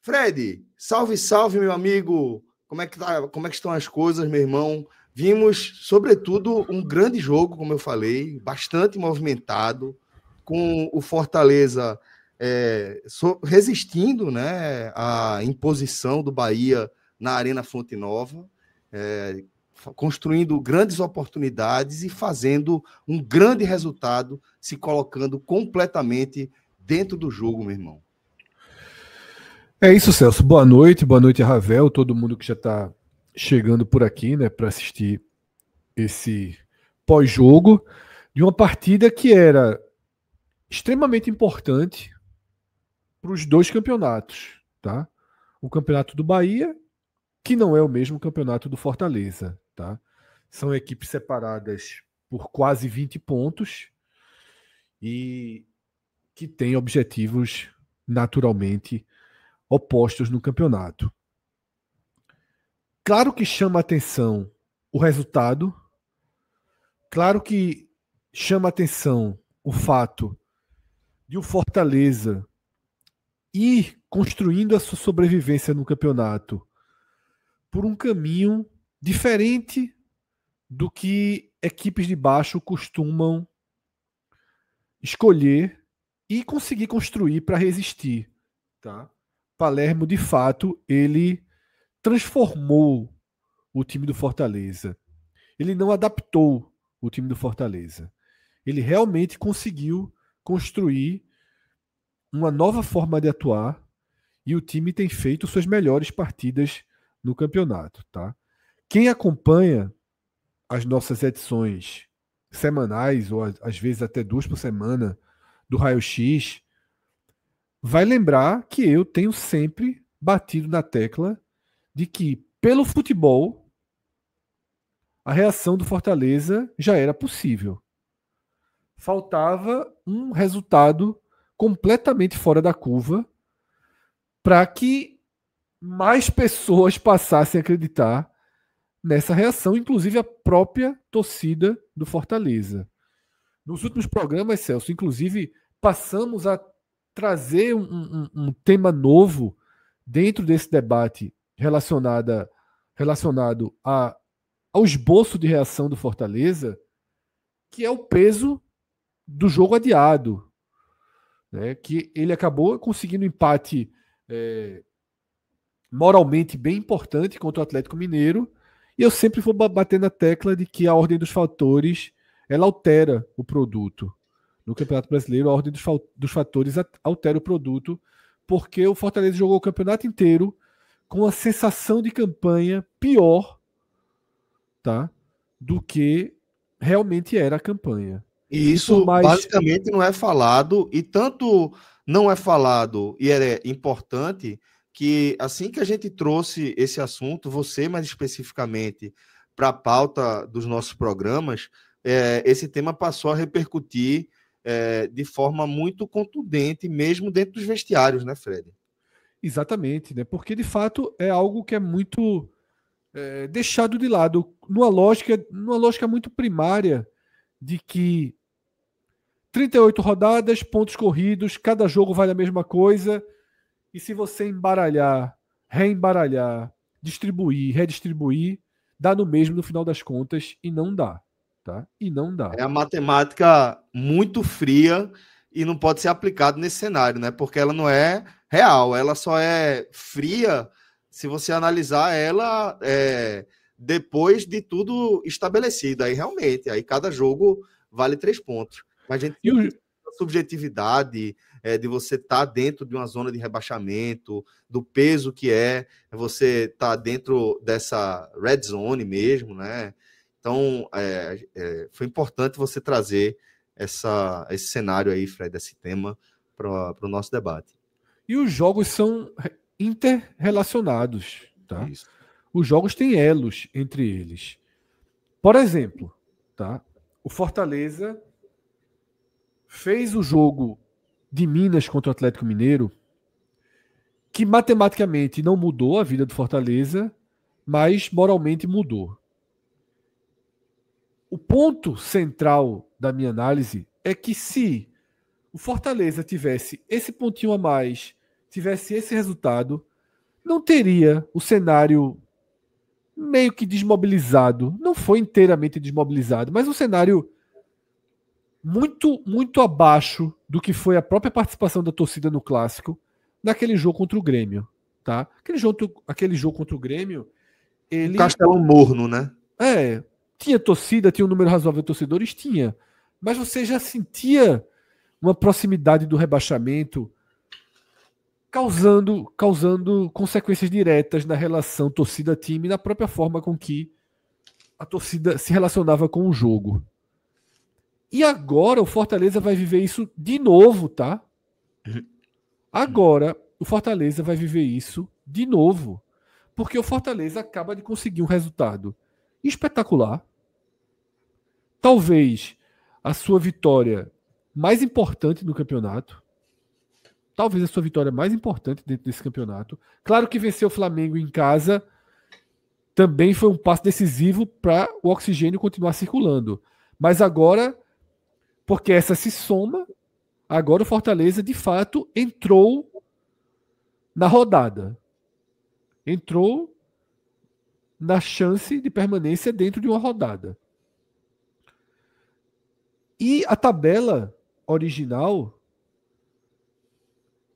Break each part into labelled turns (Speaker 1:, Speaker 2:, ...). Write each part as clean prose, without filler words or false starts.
Speaker 1: Fred, salve, salve, meu amigo. Como é que estão as coisas, meu irmão? Vimos, sobretudo, um grande jogo, como eu falei, bastante movimentado, com o Fortaleza resistindo, né, à imposição do Bahia na Arena Fonte Nova, construindo grandes oportunidades e fazendo um grande resultado, se colocando completamente dentro do jogo, meu irmão.
Speaker 2: É isso, Celso. Boa noite, Ravel, todo mundo que já está chegando por aqui, né, para assistir esse pós-jogo de uma partida que era extremamente importante para os dois campeonatos, tá? O campeonato do Bahia, que não é o mesmo campeonato do Fortaleza, tá? São equipes separadas por quase 20 pontos e que têm objetivos naturalmente opostos no campeonato. Claro que chama atenção o resultado, claro que chama atenção o fato de o Fortaleza ir construindo a sua sobrevivência no campeonato por um caminho diferente do que equipes de baixo costumam escolher e conseguir construir para resistir, tá? Palermo, de fato, ele transformou o time do Fortaleza. Ele não adaptou o time do Fortaleza. Ele realmente conseguiu construir uma nova forma de atuar e o time tem feito suas melhores partidas no campeonato, tá? Quem acompanha as nossas edições semanais, ou às vezes até 2 por semana, do Raio X, vai lembrar que eu tenho sempre batido na tecla de que, pelo futebol, a reação do Fortaleza já era possível. Faltava um resultado completamente fora da curva para que mais pessoas passassem a acreditar nessa reação, inclusive a própria torcida do Fortaleza. Nos últimos programas, Celso, inclusive, passamos a trazer um tema novo dentro desse debate relacionado ao esboço de reação do Fortaleza, que é o peso do jogo adiado, né? Que ele acabou conseguindo um empate moralmente bem importante contra o Atlético Mineiro, e eu sempre vou bater na tecla de que a ordem dos fatores ela altera o produto. No Campeonato Brasileiro, a ordem dos fatores altera o produto, porque o Fortaleza jogou o campeonato inteiro com a sensação de campanha pior, tá, do que realmente era a campanha.
Speaker 1: E isso basicamente não é falado, e tanto não é falado e é importante que assim que a gente trouxe esse assunto, você mais especificamente, para a pauta dos nossos programas, esse tema passou a repercutir de forma muito contundente, mesmo dentro dos vestiários, né, Fred?
Speaker 2: Exatamente, né? Porque de fato é algo que é muito deixado de lado, numa lógica muito primária de que 38 rodadas, pontos corridos, cada jogo vale a mesma coisa, e se você embaralhar, reembaralhar, distribuir, redistribuir, dá no mesmo no final das contas, e não dá, tá? E não dá.
Speaker 1: É a matemática muito fria e não pode ser aplicada nesse cenário, né? Porque ela não é real, ela só é fria se você analisar ela depois de tudo estabelecido. Aí realmente, aí cada jogo vale 3 pontos. Mas a gente tem a subjetividade de você estar dentro de uma zona de rebaixamento, do peso que é você estar dentro dessa red zone mesmo, né? Então, foi importante você trazer esse cenário aí, Fred, esse tema para o nosso debate.
Speaker 2: E os jogos são interrelacionados, tá?
Speaker 1: Isso.
Speaker 2: Os jogos têm elos entre eles. Por exemplo, tá? O Fortaleza fez o jogo de Minas contra o Atlético Mineiro, que matematicamente não mudou a vida do Fortaleza, mas moralmente mudou. O ponto central da minha análise é que se o Fortaleza tivesse esse pontinho a mais, tivesse esse resultado, não teria o cenário meio que desmobilizado. Não foi inteiramente desmobilizado, mas um cenário muito, muito abaixo do que foi a própria participação da torcida no Clássico naquele jogo contra o Grêmio. Tá? Aquele jogo contra o Grêmio, ele...
Speaker 1: Castelão morno, né?
Speaker 2: Tinha torcida, tinha um número razoável de torcedores, tinha. Mas você já sentia uma proximidade do rebaixamento causando consequências diretas na relação torcida-time e na própria forma com que a torcida se relacionava com o jogo. E agora o Fortaleza vai viver isso de novo, tá? Agora o Fortaleza vai viver isso de novo. Porque o Fortaleza acaba de conseguir um resultado espetacular. Talvez a sua vitória mais importante no campeonato. Talvez a sua vitória mais importante dentro desse campeonato. Claro que vencer o Flamengo em casa também foi um passo decisivo para o oxigênio continuar circulando. Mas agora, porque essa se soma, agora o Fortaleza de fato entrou na rodada. Entrou na chance de permanência dentro de uma rodada. E a tabela original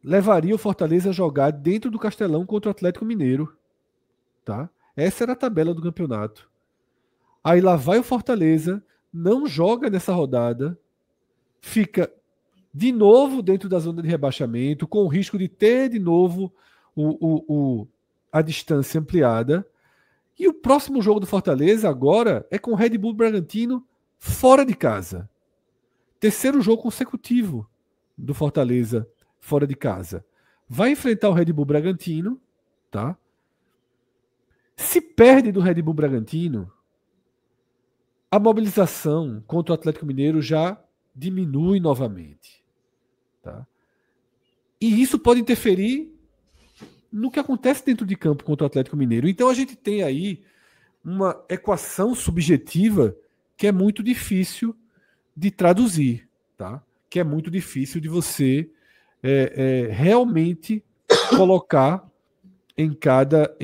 Speaker 2: levaria o Fortaleza a jogar dentro do Castelão contra o Atlético Mineiro. Tá? Essa era a tabela do campeonato. Aí lá vai o Fortaleza, não joga nessa rodada, fica de novo dentro da zona de rebaixamento, com o risco de ter de novo a distância ampliada. E o próximo jogo do Fortaleza agora é com o Red Bull Bragantino fora de casa. Terceiro jogo consecutivo do Fortaleza fora de casa. Vai enfrentar o Red Bull Bragantino, tá? Se perde do Red Bull Bragantino, a mobilização contra o Atlético Mineiro já diminui novamente, tá? E isso pode interferir no que acontece dentro de campo contra o Atlético Mineiro. Então a gente tem aí uma equação subjetiva que é muito difícil de traduzir, tá? Que é muito difícil de você realmente colocar em cada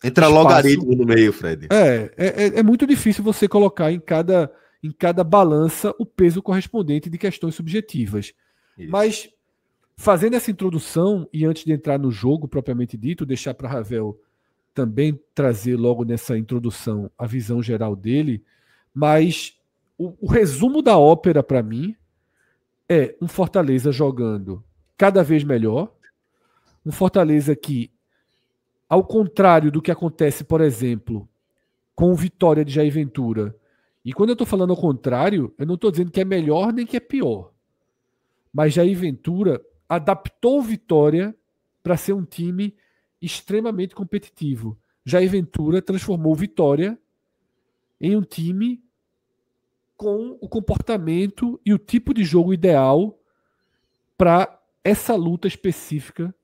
Speaker 1: Entra
Speaker 2: espaço.
Speaker 1: logaritmo no meio, Fred.
Speaker 2: É muito difícil você colocar em cada balança o peso correspondente de questões subjetivas. Isso. Mas, fazendo essa introdução, e antes de entrar no jogo propriamente dito, deixar para Ravel também trazer logo nessa introdução a visão geral dele, mas o resumo da ópera para mim é um Fortaleza jogando cada vez melhor, um Fortaleza que, ao contrário do que acontece, por exemplo, com o Vitória de Jair Ventura, e quando eu estou falando ao contrário, eu não estou dizendo que é melhor nem que é pior, mas Jair Ventura adaptou o Vitória para ser um time extremamente competitivo. Jair Ventura transformou o Vitória em um time com o comportamento e o tipo de jogo ideal para essa luta específica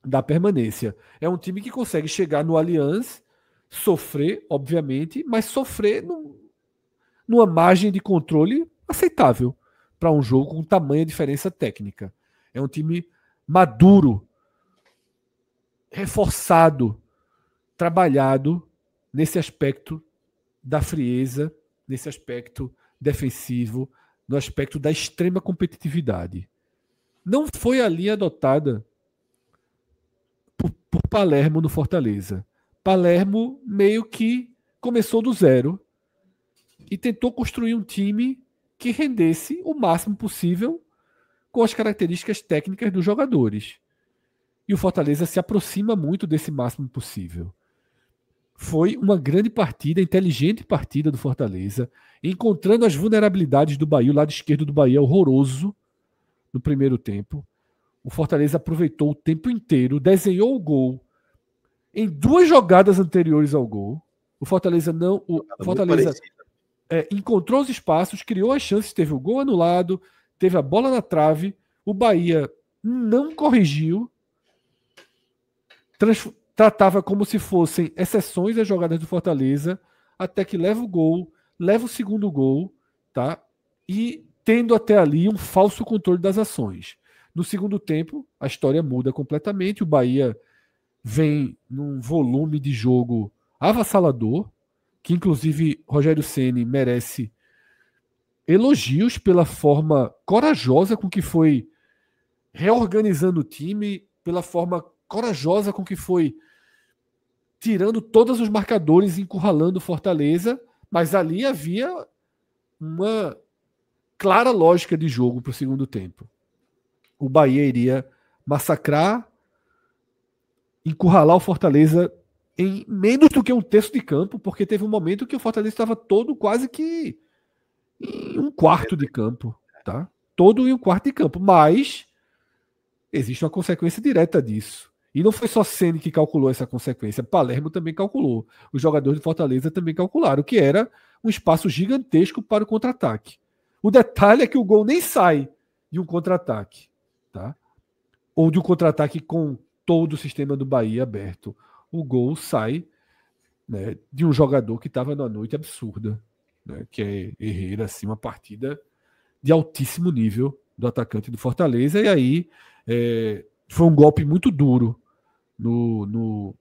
Speaker 2: da permanência. É um time que consegue chegar no Allianz, sofrer, obviamente, mas sofrer numa margem de controle aceitável para um jogo com tamanha diferença técnica. É um time maduro, reforçado, trabalhado nesse aspecto da frieza, nesse aspecto defensivo, no aspecto da extrema competitividade. Não foi a linha adotada por Palermo no Fortaleza. Palermo meio que começou do zero e tentou construir um time que rendesse o máximo possível com as características técnicas dos jogadores. E o Fortaleza se aproxima muito desse máximo possível. Foi uma grande partida, inteligente partida do Fortaleza, encontrando as vulnerabilidades do Bahia. O lado esquerdo do Bahia é horroroso no primeiro tempo. O Fortaleza aproveitou o tempo inteiro, desenhou o gol em duas jogadas anteriores ao gol. O Fortaleza não. O Fortaleza encontrou os espaços, criou as chances, teve o gol anulado, teve a bola na trave. O Bahia não corrigiu. Tratava como se fossem exceções as jogadas do Fortaleza, até que leva o gol, leva o segundo gol, tá? E tendo até ali um falso controle das ações. No segundo tempo, a história muda completamente. O Bahia vem num volume de jogo avassalador, que inclusive Rogério Ceni merece elogios pela forma corajosa com que foi reorganizando o time, pela forma corajosa com que foi tirando todos os marcadores, encurralando Fortaleza, mas ali havia uma clara lógica de jogo para o segundo tempo. O Bahia iria massacrar, encurralar o Fortaleza em menos do que um terço de campo, porque teve um momento que o Fortaleza estava todo quase que em um quarto de campo, tá? Todo em um quarto de campo, mas existe uma consequência direta disso. E não foi só Ceni que calculou essa consequência, Palermo também calculou. Os jogadores de Fortaleza também calcularam, que era um espaço gigantesco para o contra-ataque. O detalhe é que o gol nem sai de um contra-ataque, tá? Ou de um contra-ataque com todo o sistema do Bahia aberto. O gol sai, né, de um jogador que estava numa noite absurda, né, que é Herrera, assim, uma partida de altíssimo nível do atacante do Fortaleza, e aí foi um golpe muito duro no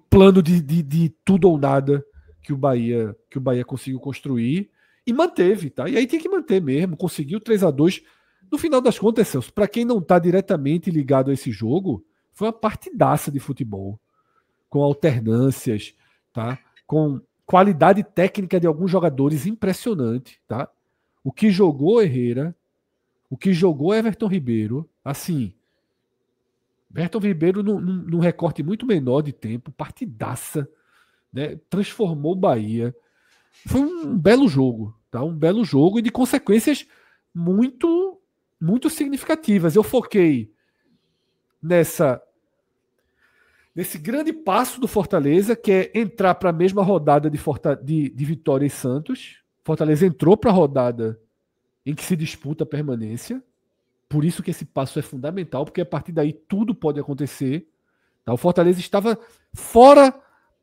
Speaker 2: plano de tudo ou nada que o Bahia conseguiu construir e manteve, tá? E aí tem que manter mesmo, conseguiu 3-2. No final das contas, Celso, para quem não está diretamente ligado a esse jogo, foi uma partidaça de futebol, com alternâncias, tá? Com qualidade técnica de alguns jogadores impressionante, tá? O que jogou Herrera, o que jogou Everton Ribeiro, assim, Everton Ribeiro num recorte muito menor de tempo, partidaça, né? Transformou o Bahia. Foi um belo jogo, tá? Um belo jogo e de consequências muito, muito significativas. Eu foquei nesse grande passo do Fortaleza, que é entrar para a mesma rodada de Vitória e Santos. Fortaleza entrou para a rodada em que se disputa a permanência. Por isso que esse passo é fundamental, porque a partir daí tudo pode acontecer. Tá? O Fortaleza estava fora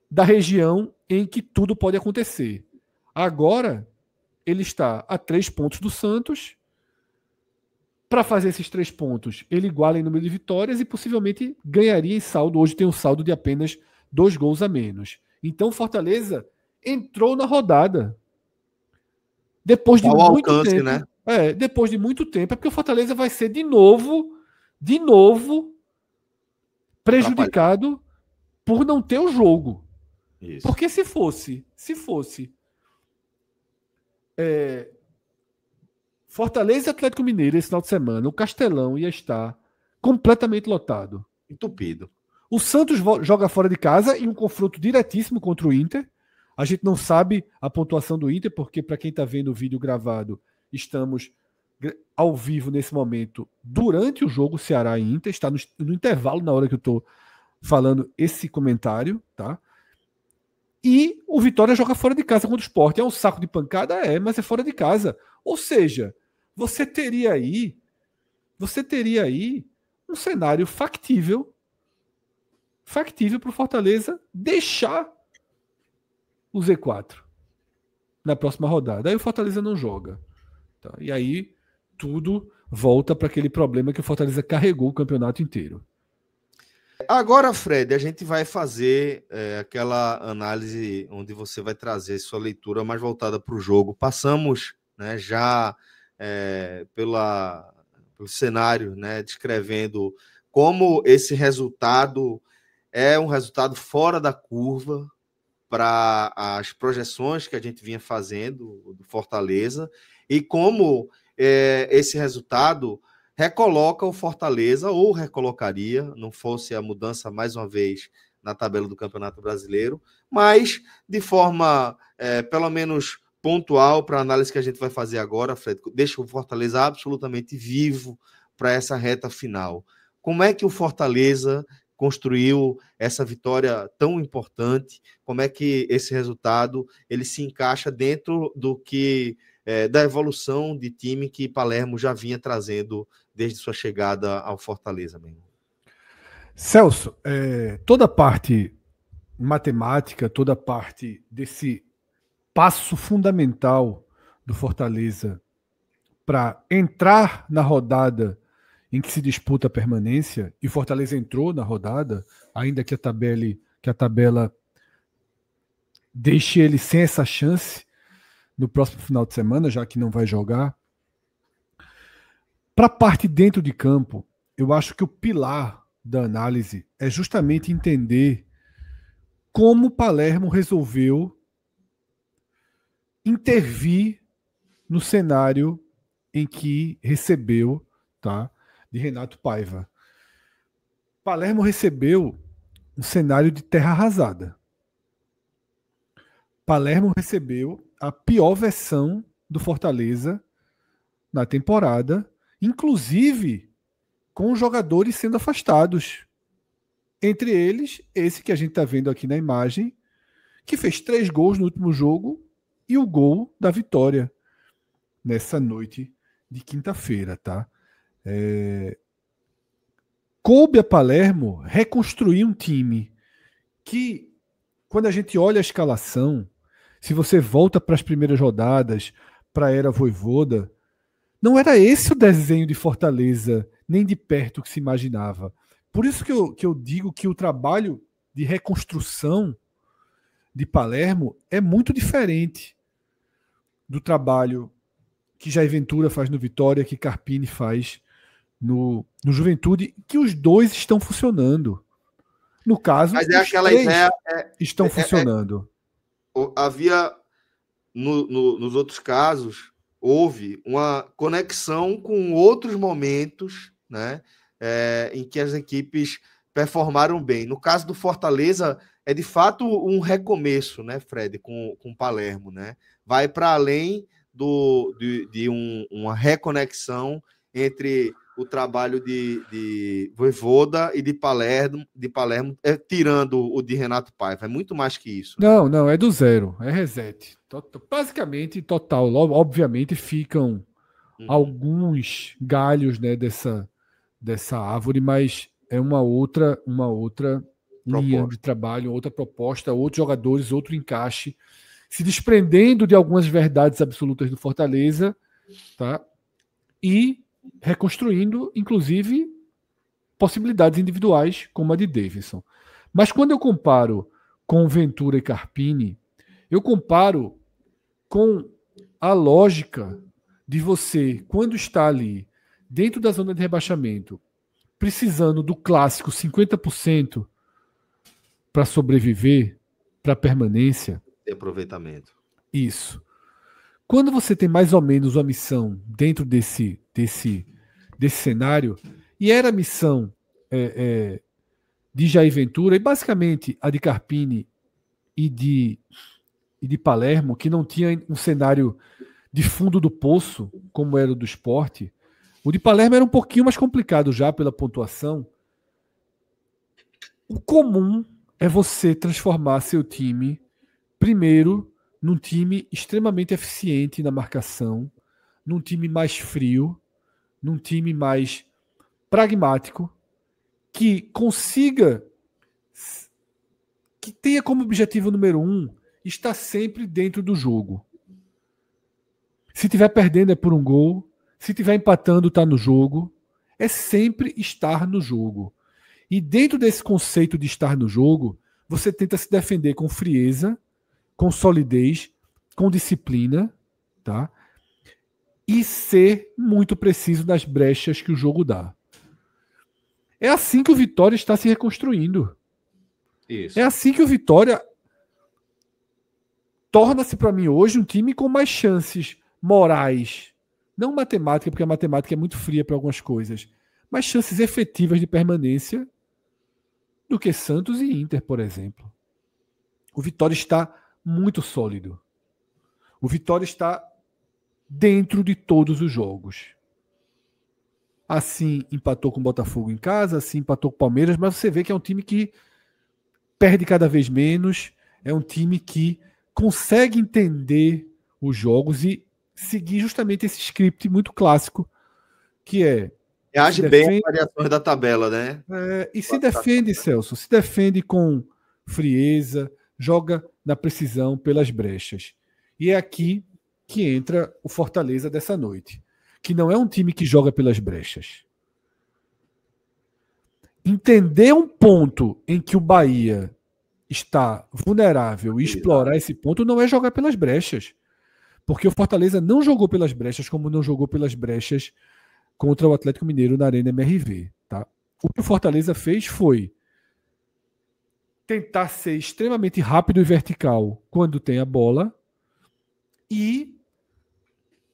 Speaker 2: da região em que tudo pode acontecer. Agora, ele está a 3 pontos do Santos. Para fazer esses 3 pontos, ele iguala em número de vitórias e possivelmente ganharia em saldo. Hoje tem um saldo de apenas 2 gols a menos. Então, o Fortaleza entrou na rodada. Depois de muito
Speaker 1: alcance,
Speaker 2: tempo.
Speaker 1: Né?
Speaker 2: Depois de muito tempo, é porque o Fortaleza vai ser de novo prejudicado por não ter o jogo.
Speaker 1: Isso.
Speaker 2: Porque se fosse Fortaleza e Atlético Mineiro esse final de semana, o Castelão ia estar completamente lotado.
Speaker 1: Entupido.
Speaker 2: O Santos joga fora de casa em um confronto diretíssimo contra o Inter. A gente não sabe a pontuação do Inter, porque para quem está vendo o vídeo gravado, estamos ao vivo nesse momento durante o jogo Ceará e Inter. Está no intervalo na hora que eu estou falando esse comentário, tá? E o Vitória joga fora de casa contra o Sport. É um saco de pancada? Mas é fora de casa. Ou seja, você teria aí um cenário factível para o Fortaleza deixar o Z4 na próxima rodada. Aí o Fortaleza não joga. Tá? E aí tudo volta para aquele problema que o Fortaleza carregou o campeonato inteiro.
Speaker 1: Agora, Fred, a gente vai fazer aquela análise onde você vai trazer sua leitura mais voltada para o jogo. Passamos, né, já pelo cenário, né, descrevendo como esse resultado é um resultado fora da curva para as projeções que a gente vinha fazendo do Fortaleza e como esse resultado recoloca o Fortaleza, ou recolocaria, não fosse a mudança mais uma vez na tabela do Campeonato Brasileiro, mas de forma pelo menos pontual para a análise que a gente vai fazer agora, Fred, deixa o Fortaleza absolutamente vivo para essa reta final. Como é que o Fortaleza construiu essa vitória tão importante? Como é que esse resultado ele se encaixa dentro do que da evolução de time que Palermo já vinha trazendo desde sua chegada ao Fortaleza mesmo?
Speaker 2: Celso, toda a parte matemática, toda a parte desse passo fundamental do Fortaleza para entrar na rodada em que se disputa a permanência, e Fortaleza entrou na rodada, ainda que a tabela deixe ele sem essa chance no próximo final de semana, já que não vai jogar. Para a parte dentro de campo, eu acho que o pilar da análise é justamente entender como o Palermo resolveu intervir no cenário em que recebeu, tá, de Renato Paiva. Palermo recebeu um cenário de terra arrasada. Palermo recebeu a pior versão do Fortaleza na temporada, inclusive com os jogadores sendo afastados. Entre eles, esse que a gente está vendo aqui na imagem, que fez 3 gols no último jogo e o gol da vitória nessa noite de quinta-feira, tá? Coube a Palermo reconstruir um time que, quando a gente olha a escalação, se você volta para as primeiras rodadas, para a era Vojvoda, não era esse o desenho de Fortaleza, nem de perto que se imaginava. Por isso que eu digo que o trabalho de reconstrução de Palermo é muito diferente do trabalho que Jair Ventura faz no Vitória, que Carpini faz no Juventude, que os dois estão funcionando. No caso,
Speaker 1: Mas
Speaker 2: os
Speaker 1: aquela
Speaker 2: três
Speaker 1: ideia
Speaker 2: estão funcionando.
Speaker 1: havia nos outros casos houve uma conexão com outros momentos, né, em que as equipes performaram bem. No caso do Fortaleza é de fato um recomeço, né, Fred, com o Palermo, né? Vai para além de uma reconexão entre o trabalho de Vojvoda e de Palermo, tirando o de Renato Paiva. É muito mais que isso. Né?
Speaker 2: Não, é do zero, é reset. Basicamente, total. Obviamente, ficam alguns galhos, né, dessa árvore, mas é uma outra linha de trabalho, outra proposta, outros jogadores, outro encaixe, se desprendendo de algumas verdades absolutas do Fortaleza, tá? E reconstruindo, inclusive, possibilidades individuais, como a de Davidson. Mas quando eu comparo com Ventura e Carpini, eu comparo com a lógica de você, quando está ali, dentro da zona de rebaixamento, precisando do clássico 50% para sobreviver, para permanência.
Speaker 1: De aproveitamento.
Speaker 2: Isso. Quando você tem mais ou menos uma missão dentro desse cenário, e era a missão de Jair Ventura, e basicamente a de Carpini e de Palermo, que não tinha um cenário de fundo do poço, como era o do Sport. O de Palermo era um pouquinho mais complicado já pela pontuação. O comum é você transformar seu time, primeiro, num time extremamente eficiente na marcação, num time mais frio, num time mais pragmático, que consiga, que tenha como objetivo número 1 estar sempre dentro do jogo. Se estiver perdendo é por um gol, se estiver empatando está no jogo, é sempre estar no jogo. E dentro desse conceito de estar no jogo, você tenta se defender com frieza, com solidez, com disciplina, tá? E ser muito preciso nas brechas que o jogo dá. É assim que o Vitória está se reconstruindo.
Speaker 1: Isso.
Speaker 2: É assim que o Vitória torna-se para mim hoje um time com mais chances morais, não matemática, porque a matemática é muito fria para algumas coisas, mas chances efetivas de permanência do que Santos e Inter, por exemplo. O Vitória está muito sólido. O Vitória está dentro de todos os jogos. Assim empatou com o Botafogo em casa, assim empatou com o Palmeiras, mas você vê que é um time que perde cada vez menos, é um time que consegue entender os jogos e seguir justamente esse script muito clássico, que
Speaker 1: age bem as variações da tabela, né?
Speaker 2: E se defende, Celso, se defende com frieza, joga na precisão pelas brechas. E é aqui que entra o Fortaleza dessa noite, que não é um time que joga pelas brechas. Entender um ponto em que o Bahia está vulnerável e explorar esse ponto não é jogar pelas brechas. Porque o Fortaleza não jogou pelas brechas como não jogou pelas brechas contra o Atlético Mineiro na Arena MRV. Tá? O que o Fortaleza fez foi tentar ser extremamente rápido e vertical quando tem a bola, e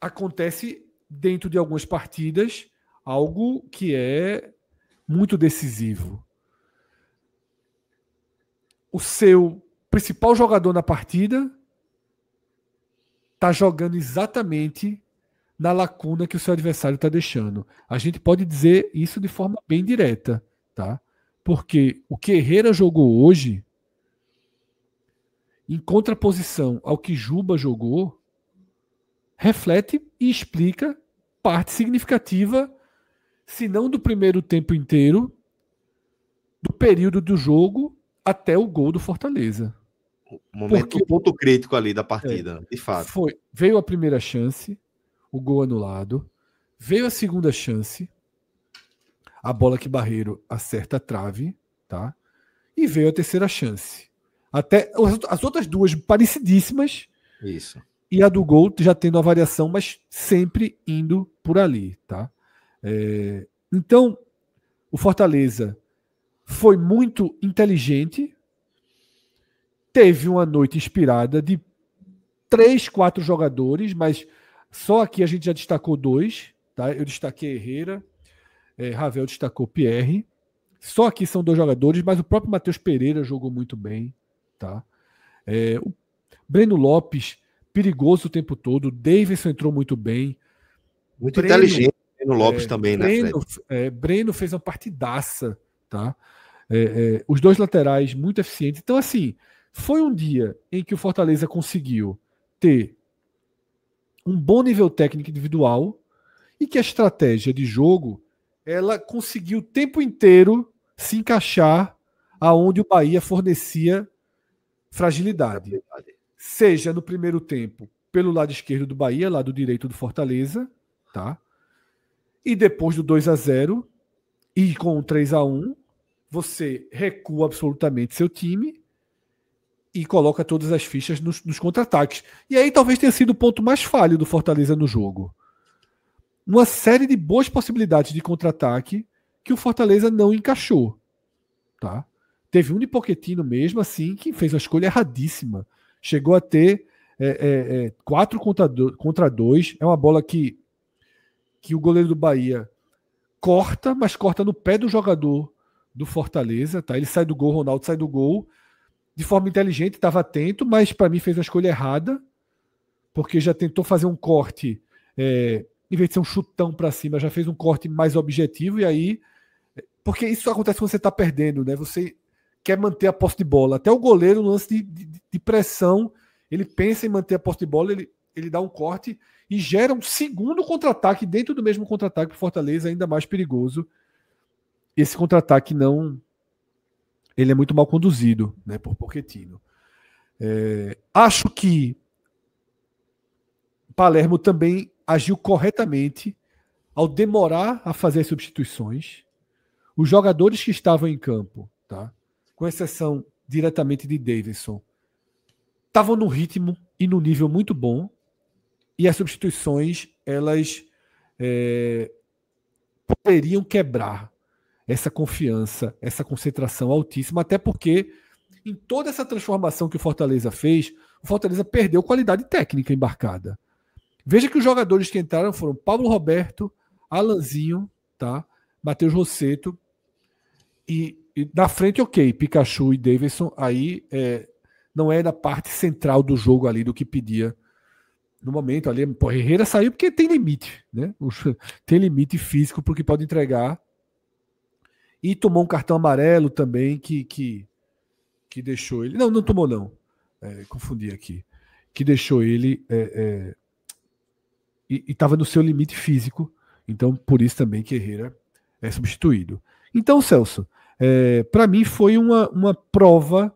Speaker 2: acontece dentro de algumas partidas algo que é muito decisivo. O seu principal jogador na partida está jogando exatamente na lacuna que o seu adversário está deixando. A gente pode dizer isso de forma bem direta, tá? Porque o que Herrera jogou hoje, em contraposição ao que Juba jogou, reflete e explica parte significativa, se não do primeiro tempo inteiro, do período do jogo até o gol do Fortaleza.
Speaker 1: O ponto crítico ali da partida, de fato.
Speaker 2: Veio a primeira chance, o gol anulado, veio a segunda chance, a bola que Barreiro acerta a trave, tá? E veio a terceira chance. Até as outras duas parecidíssimas.
Speaker 1: Isso.
Speaker 2: E a do gol já tendo a variação, mas sempre indo por ali, tá? Então, o Fortaleza foi muito inteligente, teve uma noite inspirada de 3, 4 jogadores, mas só aqui a gente já destacou 2, tá? Eu destaquei Herrera, Ravel destacou Pierre. Só aqui são 2 jogadores, mas o próprio Matheus Pereira jogou muito bem, tá? O Breno Lopes, perigoso o tempo todo. O Davidson entrou muito bem.
Speaker 1: Muito inteligente. Breno Lopes também,
Speaker 2: né? Breno fez uma partidaça, tá? Os 2 laterais muito eficientes. Então, assim, foi um dia em que o Fortaleza conseguiu ter um bom nível técnico individual e que a estratégia de jogo ela conseguiu o tempo inteiro se encaixar aonde o Bahia fornecia fragilidade. Seja no primeiro tempo pelo lado esquerdo do Bahia, lado direito do Fortaleza, tá? E depois do 2-0 e com o 3-1, você recua absolutamente seu time e coloca todas as fichas nos contra-ataques. E aí talvez tenha sido o ponto mais falho do Fortaleza no jogo. Uma série de boas possibilidades de contra-ataque que o Fortaleza não encaixou, tá? Teve um de Pochettino mesmo, assim, que fez uma escolha erradíssima. Chegou a ter 4 contra 2. É uma bola que o goleiro do Bahia corta, mas corta no pé do jogador do Fortaleza, tá? Ele sai do gol, Ronaldo sai do gol de forma inteligente, estava atento, mas para mim fez uma escolha errada, porque já tentou fazer um corte, em vez de ser um chutão para cima, já fez um corte mais objetivo, e aí, porque isso acontece quando você está perdendo, né? Você quer manter a posse de bola. Até o goleiro, no lance de pressão, ele pensa em manter a posse de bola, ele dá um corte e gera um segundo contra-ataque dentro do mesmo contra-ataque para o Fortaleza, ainda mais perigoso. Esse contra-ataque ele é muito mal conduzido, né, por Pochettino. Acho que Palermo também agiu corretamente ao demorar a fazer as substituições. Os jogadores que estavam em campo, tá, com exceção diretamente de Davidson, estavam no ritmo e no nível muito bom, e as substituições elas poderiam quebrar essa confiança, essa concentração altíssima, até porque em toda essa transformação que o Fortaleza fez, o Fortaleza perdeu qualidade técnica embarcada. Veja que os jogadores que entraram foram Pablo Roberto, Alanzinho, tá? Matheus Rossetto, e na frente, ok, Pikachu e Davidson, aí não é da parte central do jogo ali, do que pedia no momento ali. Pô, Herrera saiu porque tem limite, né? Tem limite físico para o que pode entregar. E tomou um cartão amarelo também que deixou ele... Não tomou não. Confundi aqui. Que deixou ele... e estava no seu limite físico. Então, por isso também que Herrera é substituído. Então, Celso, para mim foi uma prova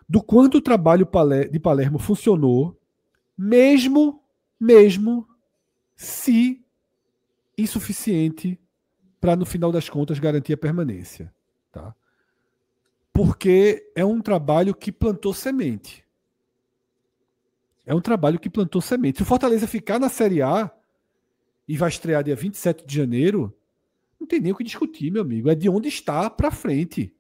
Speaker 2: do quanto o trabalho de Palermo funcionou, mesmo se insuficiente para, no final das contas, garantir a permanência. Tá? Porque é um trabalho que plantou semente. É um trabalho que plantou semente. Se o Fortaleza ficar na Série A e vai estrear dia 27 de janeiro, não tem nem o que discutir, meu amigo. É de onde está para frente.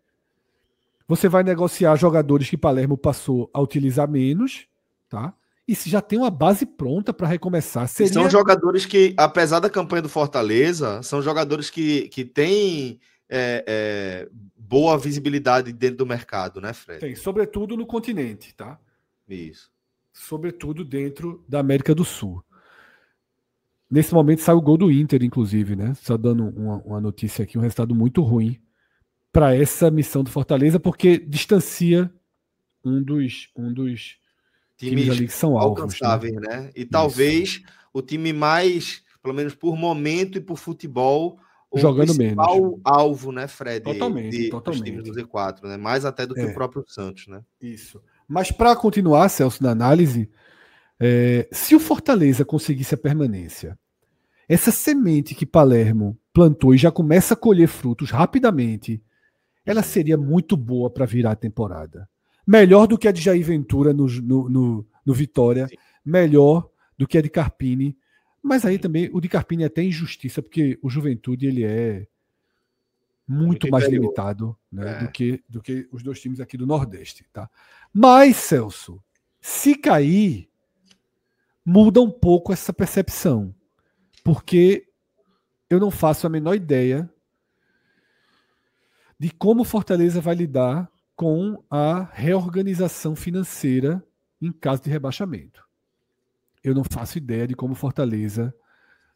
Speaker 2: Você vai negociar jogadores que Palermo passou a utilizar menos, tá? E se já tem uma base pronta para recomeçar.
Speaker 1: Seria... São jogadores que, apesar da campanha do Fortaleza, são jogadores que têm boa visibilidade dentro do mercado, né, Fred?
Speaker 2: Tem, sobretudo no continente, tá?
Speaker 1: Isso.
Speaker 2: Sobretudo dentro da América do Sul. Nesse momento sai o gol do Inter, inclusive, né? Só dando uma notícia aqui, um resultado muito ruim para essa missão do Fortaleza, porque distancia um dos times ali que são
Speaker 1: alcançáveis, né? E talvez o time mais, pelo menos por momento e por futebol,
Speaker 2: jogando
Speaker 1: o principal menos. Alvo, né, Fred?
Speaker 2: Totalmente.
Speaker 1: Dos times do Z4, né? Mais até do que o próprio Santos, né?
Speaker 2: Isso. Mas para continuar, Celso, na análise, se o Fortaleza conseguisse a permanência, essa semente que Palermo plantou e já começa a colher frutos rapidamente, ela seria muito boa para virar a temporada. Melhor do que a de Jair Ventura no Vitória, sim, melhor do que a de Carpini, mas aí também o de Carpini é até injustiça, porque o Juventude ele é muito mais inferior, limitado, né, do que os dois times aqui do Nordeste. Tá? Mas, Celso, se cair, muda um pouco essa percepção, porque eu não faço a menor ideia de como o Fortaleza vai lidar com a reorganização financeira em caso de rebaixamento. Eu não faço ideia de como o Fortaleza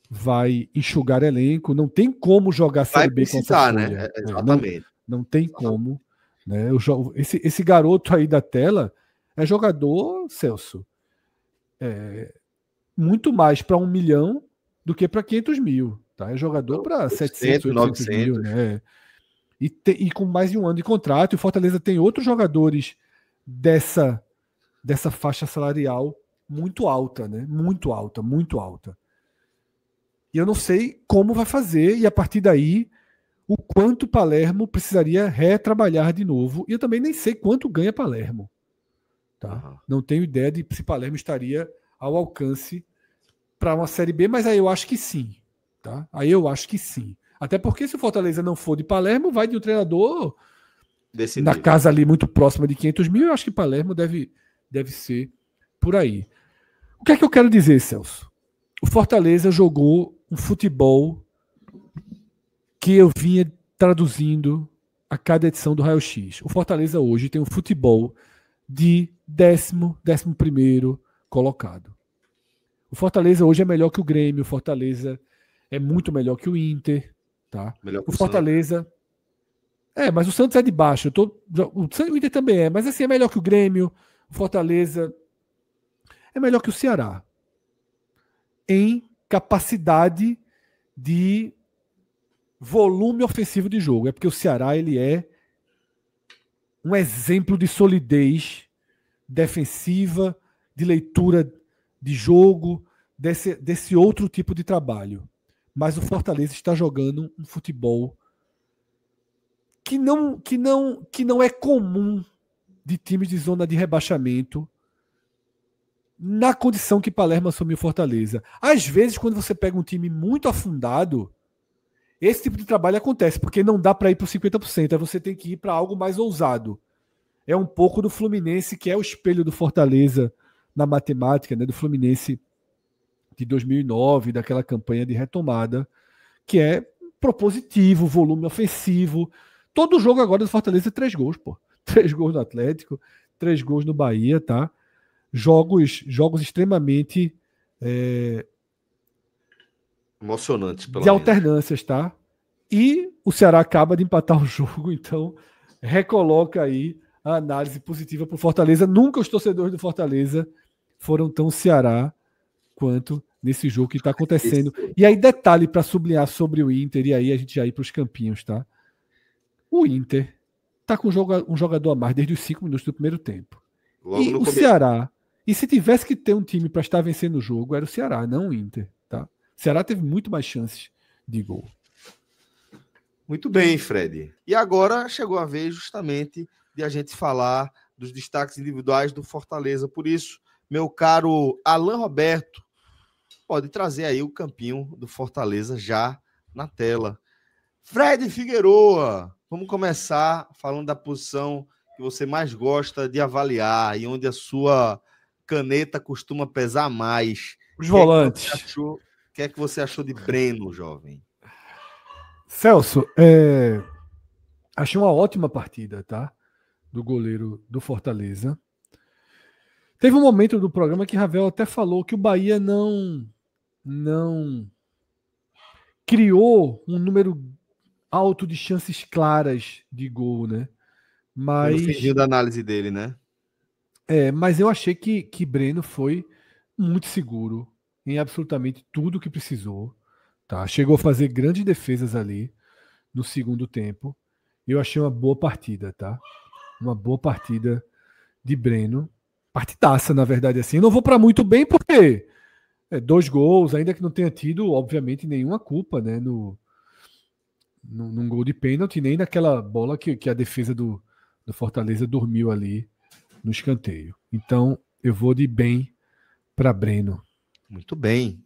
Speaker 2: vai enxugar elenco, não tem como jogar Série B com essa folha.
Speaker 1: Né? Exatamente.
Speaker 2: Não tem como. Né? Esse garoto aí da tela é jogador, Celso, muito mais para 1 milhão do que para 500 mil. Tá? É jogador para 700, 800 mil. Né? E com mais de 1 ano de contrato, e o Fortaleza tem outros jogadores dessa faixa salarial muito alta, né? Muito alta, muito alta. E eu não sei como vai fazer, e a partir daí, o quanto Palermo precisaria retrabalhar de novo. E eu também nem sei quanto ganha Palermo. Tá? Uhum. Não tenho ideia de se Palermo estaria ao alcance para uma Série B, mas aí eu acho que sim. Tá? Aí eu acho que sim. Até porque se o Fortaleza não for de Palermo, vai de um treinador na casa ali muito próxima de 500 mil. Eu acho que Palermo deve ser por aí. O que é que eu quero dizer, Celso? O Fortaleza jogou um futebol que eu vinha traduzindo a cada edição do Raio X. O Fortaleza hoje tem um futebol de 11º colocado. O Fortaleza hoje é melhor que o Grêmio, o Fortaleza é muito melhor que o Inter. Tá? O Fortaleza. Mas o Santos é de baixo. O Inter também é, mas assim, é melhor que o Grêmio, o Fortaleza. É melhor que o Ceará. Em capacidade de volume ofensivo de jogo. É porque o Ceará ele é um exemplo de solidez defensiva, de leitura de jogo, desse outro tipo de trabalho. Mas o Fortaleza está jogando um futebol que não é comum de times de zona de rebaixamento na condição que Palermo assumiu Fortaleza. Às vezes, quando você pega um time muito afundado, esse tipo de trabalho acontece, porque não dá para ir para 50%, aí você tem que ir para algo mais ousado. É um pouco do Fluminense, que é o espelho do Fortaleza na matemática, né, do Fluminense de 2009, daquela campanha de retomada, que é propositivo, volume ofensivo. Todo jogo agora do Fortaleza é 3 gols, pô. 3 gols no Atlético, 3 gols no Bahia, tá? Jogos extremamente
Speaker 1: emocionantes,
Speaker 2: de alternâncias, tá? E o Ceará acaba de empatar o jogo, então recoloca aí a análise positiva para o Fortaleza. Nunca os torcedores do Fortaleza foram tão Ceará quanto nesse jogo que está acontecendo. E aí, detalhe para sublinhar sobre o Inter, e aí a gente já ir para os campinhos, tá? O Inter está com um jogador a mais desde os 5 minutos do primeiro tempo. Logo e o Ceará, e se tivesse que ter um time para estar vencendo o jogo, era o Ceará, não o Inter, tá? O Ceará teve muito mais chances de gol.
Speaker 1: Muito bem, Fred. E agora chegou a vez justamente de a gente falar dos destaques individuais do Fortaleza. Por isso, meu caro Alan Roberto, pode trazer aí o campinho do Fortaleza já na tela. Fred Figueroa, vamos começar falando da posição que você mais gosta de avaliar e onde a sua caneta costuma pesar mais.
Speaker 2: Os volantes.
Speaker 1: O que é que você achou de Breno, jovem?
Speaker 2: Celso, achei uma ótima partida, tá? Do goleiro do Fortaleza. Teve um momento do programa que Ravel até falou que o Bahia não criou um número alto de chances claras de gol, né?
Speaker 1: Foi no
Speaker 2: Mas,
Speaker 1: finzinho da análise dele, né?
Speaker 2: mas eu achei que Breno foi muito seguro em absolutamente tudo que precisou. Tá? Chegou a fazer grandes defesas ali no segundo tempo. Eu achei uma boa partida, tá? Uma boa partida de Breno. Partidaça, na verdade, assim. Não vou para muito bem porque 2 gols, ainda que não tenha tido, obviamente, nenhuma culpa, né? Num gol de pênalti, nem naquela bola que a defesa do Fortaleza dormiu ali no escanteio. Então, eu vou de bem para Breno.
Speaker 1: Muito bem.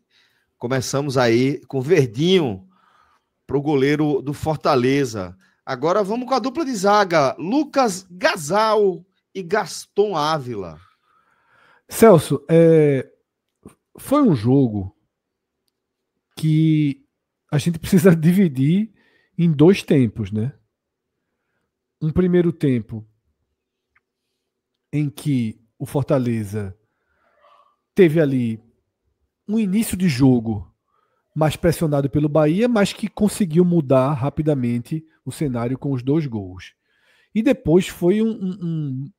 Speaker 1: Começamos aí com Verdinho para o goleiro do Fortaleza. Agora vamos com a dupla de zaga, Lucas Gasal e Gaston Ávila.
Speaker 2: Celso, foi um jogo que a gente precisa dividir em 2 tempos, né? Um primeiro tempo em que o Fortaleza teve ali um início de jogo mais pressionado pelo Bahia, mas que conseguiu mudar rapidamente o cenário com os 2 gols. E depois foi um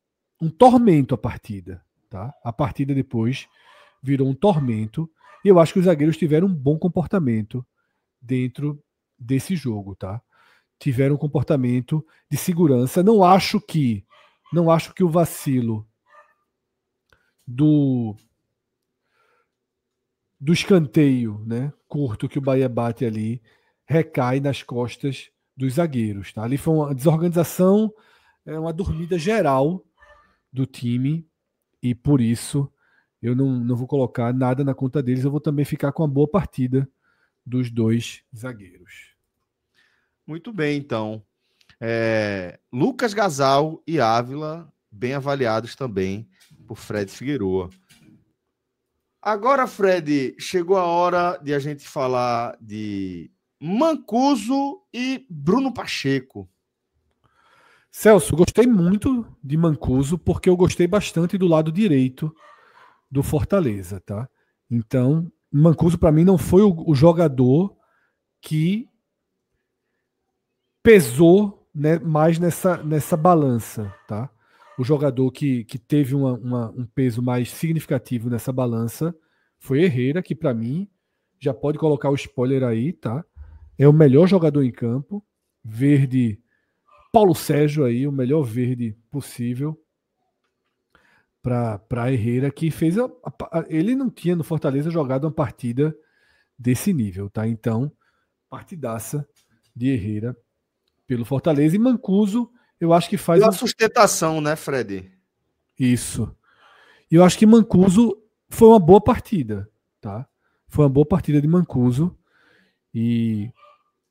Speaker 2: tormento a partida. Tá? A partida depois virou um tormento. E eu acho que os zagueiros tiveram um bom comportamento dentro desse jogo. Tá? Tiveram um comportamento de segurança. Não acho que o vacilo do escanteio, né, curto que o Bahia bate ali, recai nas costas dos zagueiros. Tá? Ali foi uma desorganização, uma dormida geral do time, e por isso eu não vou colocar nada na conta deles, eu vou também ficar com a boa partida dos 2 zagueiros.
Speaker 1: Muito bem, então. Lucas Gasal e Ávila, bem avaliados também por Fred Figueroa. Agora, Fred, chegou a hora de a gente falar de Mancuso e Bruno Pacheco.
Speaker 2: Celso, gostei muito de Mancuso porque eu gostei bastante do lado direito do Fortaleza, tá? Então, Mancuso para mim não foi o jogador que pesou, né, mais nessa balança, tá? O jogador que teve um peso mais significativo nessa balança foi Herrera, que para mim já pode colocar o spoiler aí, tá? É o melhor jogador em campo, verde. Paulo Sérgio aí, o melhor verde possível para Herrera, que fez ele não tinha no Fortaleza jogado uma partida desse nível, tá? Então, partidaça de Herrera pelo Fortaleza. E Mancuso, eu acho que faz
Speaker 1: Pela sustentação, né, Fred?
Speaker 2: isso. E eu acho que Mancuso foi uma boa partida, tá? Foi uma boa partida de Mancuso e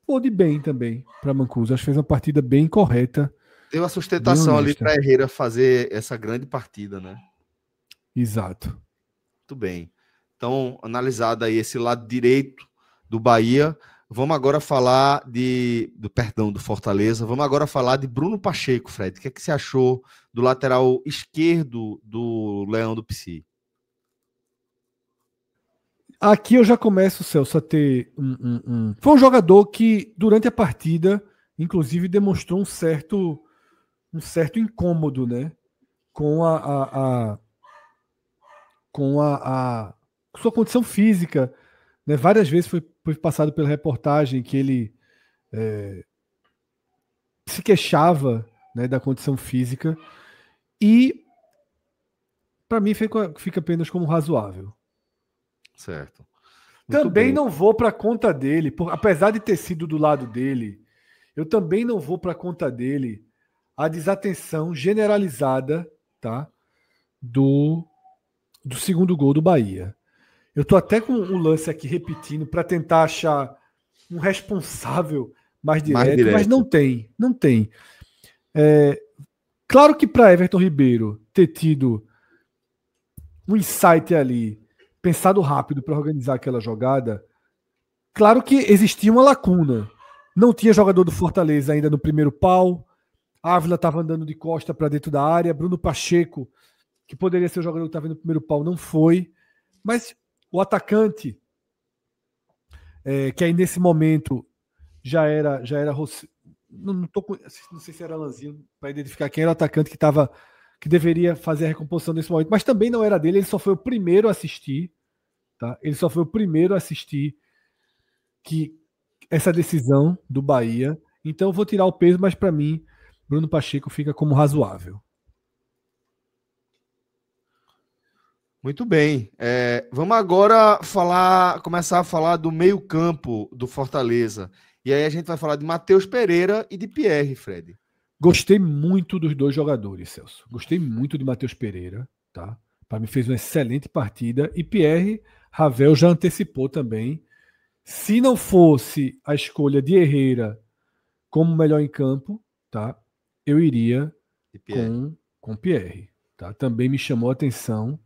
Speaker 2: vou de bem também para Mancuso. Acho que fez uma partida bem correta.
Speaker 1: Deu a sustentação ali para Herrera fazer essa grande partida, né?
Speaker 2: Exato.
Speaker 1: Muito bem. Então, analisado aí esse lado direito do Bahia, vamos agora falar do Fortaleza. Vamos agora falar de Bruno Pacheco, Fred. O que é que você achou do lateral esquerdo do Leão do Pici?
Speaker 2: Aqui eu já começo, Celso, a ter Foi um jogador que, durante a partida, inclusive, demonstrou um certo incômodo, né? Com com a sua condição física. Né? Várias vezes foi passado pela reportagem que ele se queixava, né, da condição física. E, para mim, fica apenas como razoável.
Speaker 1: Certo.
Speaker 2: Também
Speaker 1: bem.
Speaker 2: não vou para conta dele, apesar de ter sido do lado dele, eu também não vou para conta dele a desatenção generalizada, tá, do segundo gol do Bahia. Eu tô até com um lance aqui repetindo para tentar achar um responsável mais direto, mas não tem. Claro que para Everton Ribeiro ter tido um insight ali, pensado rápido para organizar aquela jogada, claro que existia uma lacuna. Não tinha jogador do Fortaleza ainda no primeiro pau. Ávila estava andando de costa para dentro da área. Bruno Pacheco, que poderia ser o jogador que estava no primeiro pau, não foi. Mas o atacante, que aí nesse momento já era não sei se era Lanzinho para identificar quem era o atacante que deveria fazer a recomposição nesse momento, mas também não era dele. Ele só foi o primeiro a assistir, tá? Ele só foi o primeiro a assistir que essa decisão do Bahia. Então eu vou tirar o peso, mas para mim Bruno Pacheco fica como razoável.
Speaker 1: Muito bem. Vamos agora começar a falar do meio-campo do Fortaleza. E aí a gente vai falar de Matheus Pereira e de Pierre, Fred.
Speaker 2: Gostei muito dos dois jogadores, Celso. Gostei muito de Matheus Pereira, tá? Para mim fez uma excelente partida. E Pierre, Ravel já antecipou também. Se não fosse a escolha de Herrera como melhor em campo, tá? Eu iria com Pierre, tá? Também me chamou a atenção.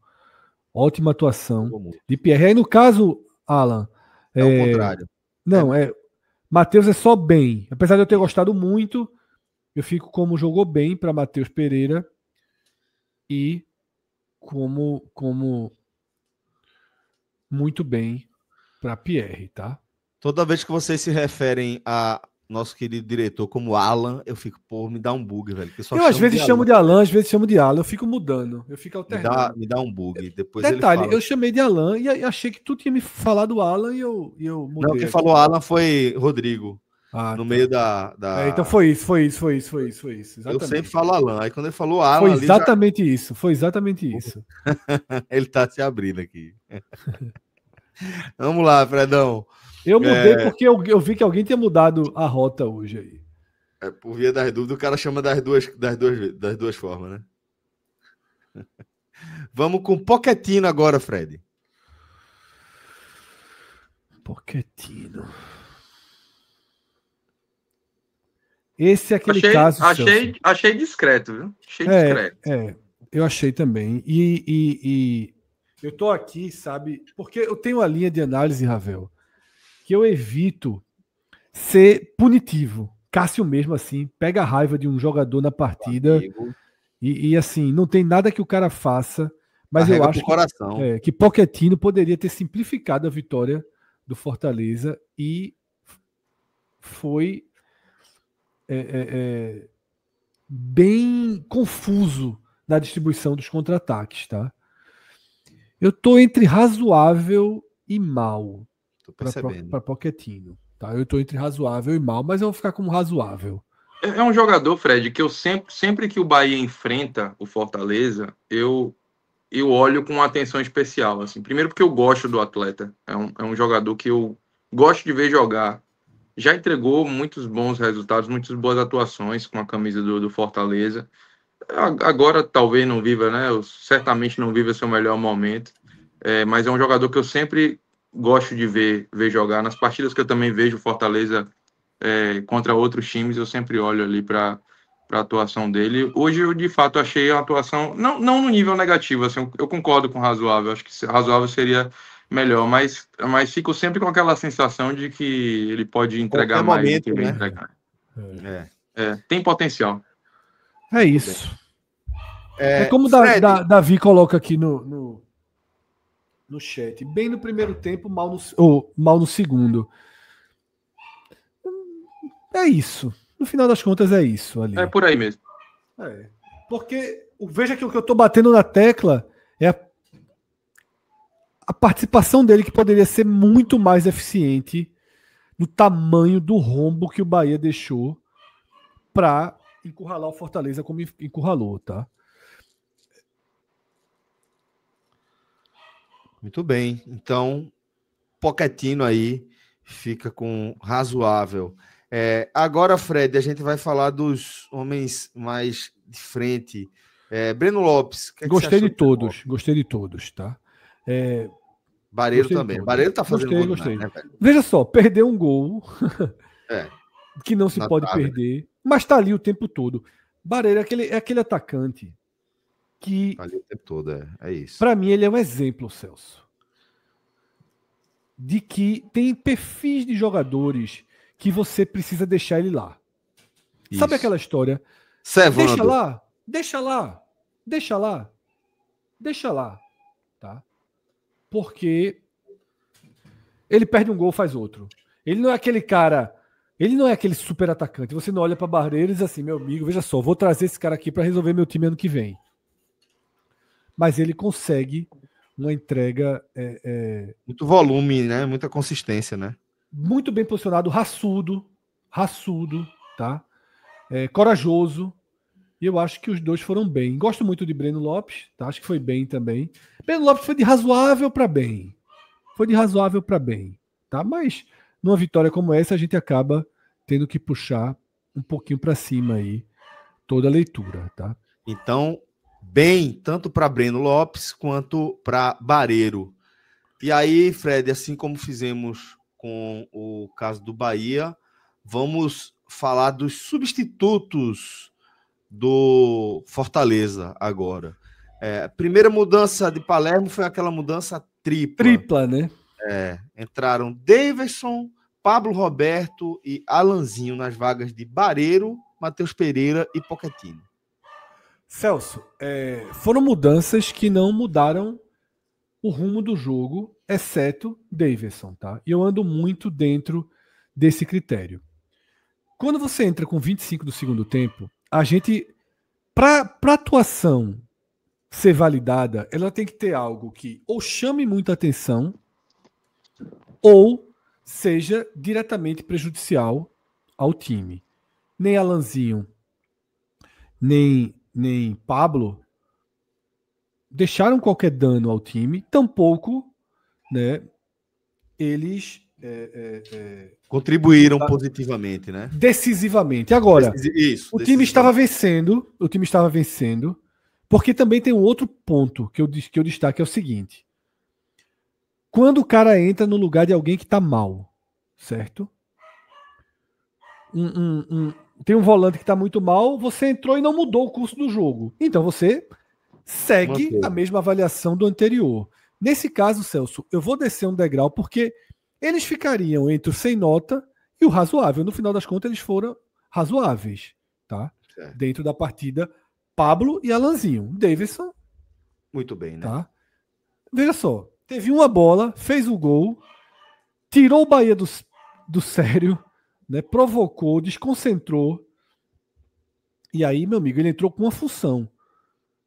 Speaker 2: Ótima atuação de Pierre. Aí no caso, Alan,
Speaker 1: é o contrário.
Speaker 2: Não, Matheus é só bem. Apesar de eu ter gostado muito, eu fico como jogou bem para Matheus Pereira e como muito bem para Pierre, tá?
Speaker 1: Toda vez que vocês se referem a nosso querido diretor como Alan, eu fico, me dá um bug, velho.
Speaker 2: Eu às vezes chamo de Alan, às vezes chamo de Alan, eu fico mudando, eu fico alternando.
Speaker 1: Me dá um bug. Depois
Speaker 2: Detalhe,
Speaker 1: ele fala...
Speaker 2: eu chamei de Alan e achei que tu tinha me falado Alan e eu mudei.
Speaker 1: Não, quem falou Alan foi Rodrigo. No
Speaker 2: tá.
Speaker 1: meio da...
Speaker 2: então foi isso. Exatamente.
Speaker 1: Eu sempre falo Alan. Aí quando ele falou Alan...
Speaker 2: Foi exatamente isso.
Speaker 1: Ele tá se abrindo aqui. Vamos lá, Fredão.
Speaker 2: Eu mudei porque eu vi que alguém tinha mudado a rota hoje aí.
Speaker 1: Por via das dúvidas, o cara chama das duas formas, né? Vamos com Pochettino agora, Fred.
Speaker 2: Pochettino. Esse é aquele caso...
Speaker 3: Achei discreto, viu? Discreto.
Speaker 2: Eu achei também. E eu tô aqui, sabe? Porque eu tenho uma linha de análise, Ravel, que eu evito ser punitivo. Cássio mesmo, assim, pega a raiva de um jogador na partida e assim, não tem nada que o cara faça, mas eu acho que Pochettino poderia ter simplificado a vitória do Fortaleza e foi bem confuso na distribuição dos contra-ataques, tá? Eu tô entre razoável e mal para Pochettino. Tá? Eu tô entre razoável e mal, mas eu vou ficar como razoável.
Speaker 3: É um jogador, Fred, que eu sempre que o Bahia enfrenta o Fortaleza, eu olho com uma atenção especial. Assim. Primeiro porque eu gosto do atleta. É um jogador que eu gosto de ver jogar. Já entregou muitos bons resultados, muitas boas atuações com a camisa do Fortaleza. Agora talvez não viva, né? Certamente não viva seu melhor momento. Mas é um jogador que eu sempre gosto de ver jogar. Nas partidas que eu também vejo Fortaleza contra outros times, eu sempre olho ali para a atuação dele. Hoje eu, de fato, achei a atuação, não no nível negativo, assim, eu concordo com razoável, acho que razoável seria melhor, mas fico sempre com aquela sensação de que ele pode entregar mais do que vem entregar. Tem potencial.
Speaker 2: É isso. Como Davi coloca aqui no chat, bem no primeiro tempo, mal no segundo. É isso. No final das contas, é isso ali.
Speaker 3: É por aí mesmo.
Speaker 2: Porque veja que o que eu estou batendo na tecla é a participação dele, que poderia ser muito mais eficiente no tamanho do rombo que o Bahia deixou para encurralar o Fortaleza como encurralou, tá?
Speaker 1: Muito bem. Então, Pochettino aí fica com razoável. Agora, Fred, a gente vai falar dos homens mais de frente. Breno Lopes.
Speaker 2: Gostei de todos, tá?
Speaker 1: Barreiro também. Barreiro tá fazendo gol
Speaker 2: gostei.
Speaker 1: Demais, né,
Speaker 2: Veja só, perdeu um gol que não se pode
Speaker 1: trave.
Speaker 2: perder, mas tá ali o tempo todo. Barreiro é aquele atacante que,
Speaker 1: Ali o tempo todo, é isso.
Speaker 2: para mim, ele é um exemplo, Celso, de que tem perfis de jogadores que você precisa deixar ele lá.
Speaker 1: Isso.
Speaker 2: Sabe aquela história?
Speaker 1: Cevando.
Speaker 2: Deixa lá, tá? Porque ele perde um gol, faz outro. Ele não é aquele cara, ele não é aquele super atacante. Você não olha para Barreiro e diz assim, meu amigo, veja só, vou trazer esse cara aqui para resolver meu time ano que vem. Mas ele consegue uma entrega
Speaker 1: muito volume, né? Muita consistência, né?
Speaker 2: Muito bem posicionado, raçudo, tá? Corajoso. E eu acho que os dois foram bem. Gosto muito de Breno Lopes, tá? Acho que foi bem também. Breno Lopes foi de razoável para bem. Tá? Mas numa vitória como essa, a gente acaba tendo que puxar um pouquinho para cima aí toda a leitura, tá?
Speaker 1: Então, bem, tanto para Breno Lopes quanto para Barreiro. E aí, Fred, assim como fizemos com o caso do Bahia, vamos falar dos substitutos do Fortaleza agora. A primeira mudança de Palermo foi aquela mudança tripla.
Speaker 2: Né?
Speaker 1: Entraram Daverson, Pablo Roberto e Alanzinho nas vagas de Barreiro, Matheus Pereira e Pochettino.
Speaker 2: Celso, foram mudanças que não mudaram o rumo do jogo, exceto Daverson, tá? E eu ando muito dentro desse critério. Quando você entra com 25 do segundo tempo, a gente, para atuação ser validada, ela tem que ter algo que ou chame muita atenção ou seja diretamente prejudicial ao time. Nem Alanzinho, nem Pablo deixaram qualquer dano ao time, tampouco, né, eles
Speaker 1: contribuíram positivamente, né?
Speaker 2: Decisivamente. Agora, o time estava vencendo, porque também tem um outro ponto que eu destaco, que é o seguinte: quando o cara entra no lugar de alguém que está mal, certo? Tem um volante que está muito mal, você entrou e não mudou o curso do jogo. Então você segue a mesma avaliação do anterior. Nesse caso, Celso, eu vou descer um degrau porque eles ficariam entre o sem nota e o razoável. No final das contas, eles foram razoáveis, tá? Dentro da partida, Pablo e Alanzinho. Daverson.
Speaker 1: Muito bem, né?
Speaker 2: Tá? Veja só, teve uma bola, fez o gol, tirou o Bahia do sério, né? Provocou, desconcentrou. E aí, meu amigo, ele entrou com uma função.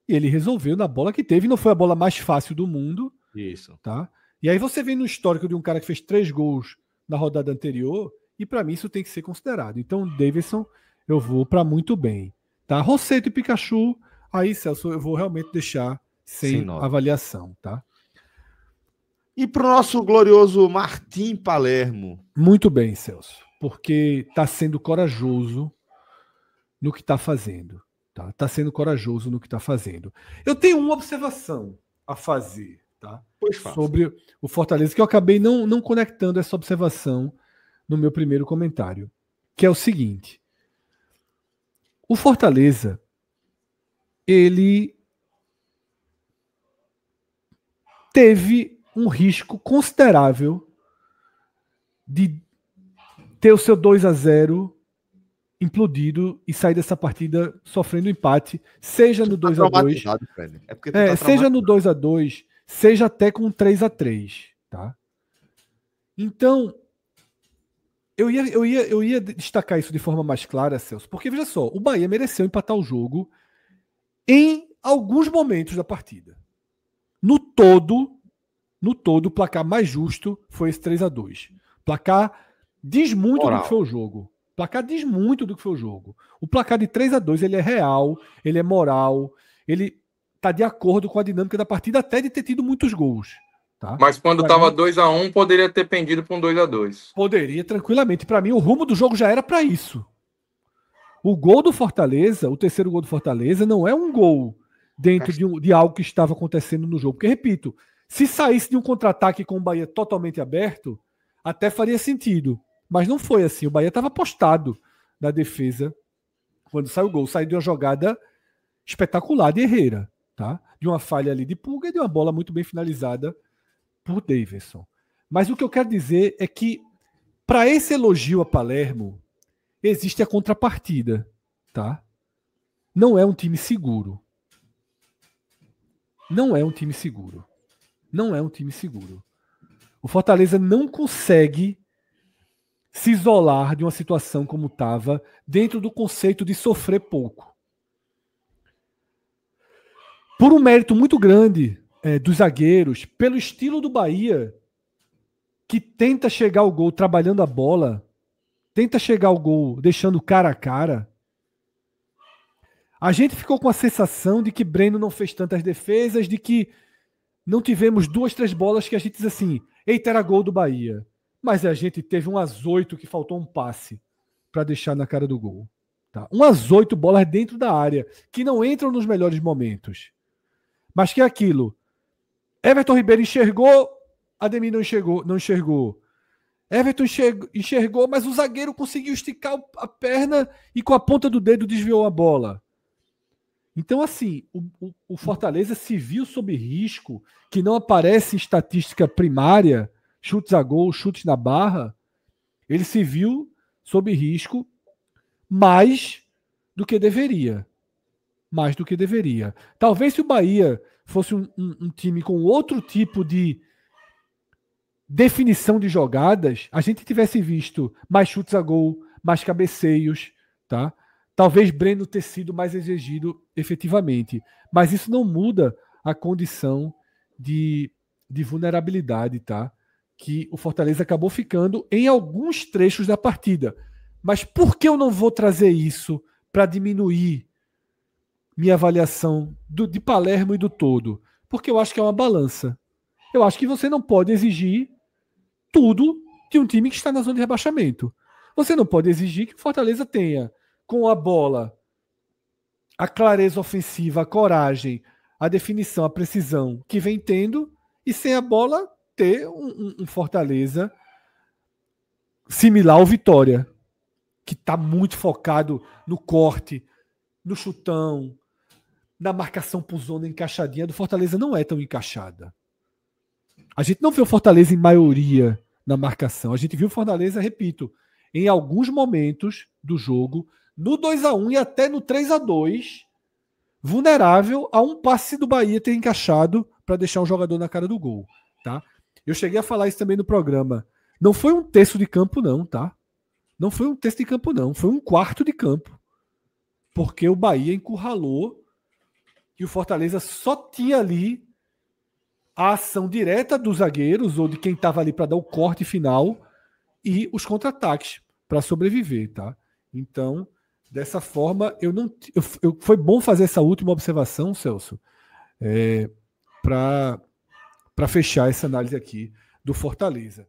Speaker 2: E ele resolveu na bola que teve. Não foi a bola mais fácil do mundo.
Speaker 1: Isso.
Speaker 2: Tá? E aí você vem no histórico de um cara que fez 3 gols na rodada anterior, e para mim isso tem que ser considerado. Então, Daverson, eu vou para muito bem. Tá? Rosseto e Pikachu, aí, Celso, eu vou realmente deixar sem avaliação. Tá?
Speaker 1: E para o nosso glorioso Martim Palermo?
Speaker 2: Muito bem, Celso, porque está sendo corajoso no que está fazendo. Tá sendo corajoso no que está fazendo. Eu tenho uma observação a fazer, tá? Sobre o Fortaleza, que eu acabei não conectando essa observação no meu primeiro comentário, que é o seguinte: o Fortaleza, ele teve um risco considerável de ter o seu 2-0 implodido e sair dessa partida sofrendo empate, seja no 2-2, seja no 2-2, seja até com 3-3, tá? Então, eu ia destacar isso de forma mais clara, Celso, porque veja só, o Bahia mereceu empatar o jogo em alguns momentos da partida. No todo, o placar mais justo foi esse 3-2. Placar diz muito do que foi o jogo. O placar diz muito do que foi o jogo. O placar de 3-2 ele é real, ele é moral, ele está de acordo com a dinâmica da partida, até de ter tido muitos gols. Tá?
Speaker 3: Mas quando estava 2-1, poderia ter pendido para um 2-2.
Speaker 2: Poderia, tranquilamente. Para mim, o rumo do jogo já era para isso. O gol do Fortaleza, o terceiro gol do Fortaleza, não é um gol dentro de algo que estava acontecendo no jogo. Porque, repito, se saísse de um contra-ataque com o Bahia totalmente aberto, até faria sentido. Mas não foi assim. O Bahia estava postado na defesa quando saiu o gol. Saiu de uma jogada espetacular de Herrera, tá? De uma falha ali de Pulga e de uma bola muito bem finalizada por Davidson. Mas o que eu quero dizer é que, para esse elogio a Palermo, existe a contrapartida, tá? Não é um time seguro. Não é um time seguro. Não é um time seguro. O Fortaleza não consegue se isolar de uma situação como estava dentro do conceito de sofrer pouco. Por um mérito muito grande dos zagueiros, pelo estilo do Bahia, que tenta chegar ao gol trabalhando a bola, tenta chegar ao gol deixando cara a cara, a gente ficou com a sensação de que Breno não fez tantas defesas, de que não tivemos 2, 3 bolas que a gente diz assim, eita, era gol do Bahia. Mas a gente teve umas 8 que faltou um passe para deixar na cara do gol. Tá? Umas 8 bolas dentro da área, que não entram nos melhores momentos. Mas que é aquilo. Everton Ribeiro enxergou, Ademir não enxergou. Everton enxergou, mas o zagueiro conseguiu esticar a perna e com a ponta do dedo desviou a bola. Então, assim, o Fortaleza se viu sob risco, que não aparece em estatística primária, chutes a gol, chutes na barra, ele se viu sob risco mais do que deveria. Mais do que deveria. Talvez se o Bahia fosse um time com outro tipo de definição de jogadas, a gente tivesse visto mais chutes a gol, mais cabeceios, tá? Talvez Breno ter sido mais exigido efetivamente. Mas isso não muda a condição de vulnerabilidade, tá? Que o Fortaleza acabou ficando em alguns trechos da partida. Mas por que eu não vou trazer isso para diminuir minha avaliação de Palermo e do todo? Porque eu acho que é uma balança. Eu acho que você não pode exigir tudo de um time que está na zona de rebaixamento. Você não pode exigir que o Fortaleza tenha, com a bola, a clareza ofensiva, a coragem, a definição, a precisão que vem tendo, e sem a bola ter um Fortaleza similar ao Vitória, que está muito focado no corte, no chutão, na marcação por zona encaixadinha. Do Fortaleza não é tão encaixada. A gente não vê o Fortaleza em maioria na marcação. A gente viu o Fortaleza, repito, em alguns momentos do jogo, no 2-1 e até no 3-2, vulnerável a um passe do Bahia ter encaixado para deixar o jogador na cara do gol. Tá? Eu cheguei a falar isso também no programa. Não foi um terço de campo, não, tá? Não foi um terço de campo, não. Foi um quarto de campo. Porque o Bahia encurralou e o Fortaleza só tinha ali a ação direta dos zagueiros ou de quem estava ali para dar o corte final e os contra-ataques para sobreviver, tá? Então, dessa forma, foi bom fazer essa última observação, Celso, para fechar essa análise aqui do Fortaleza.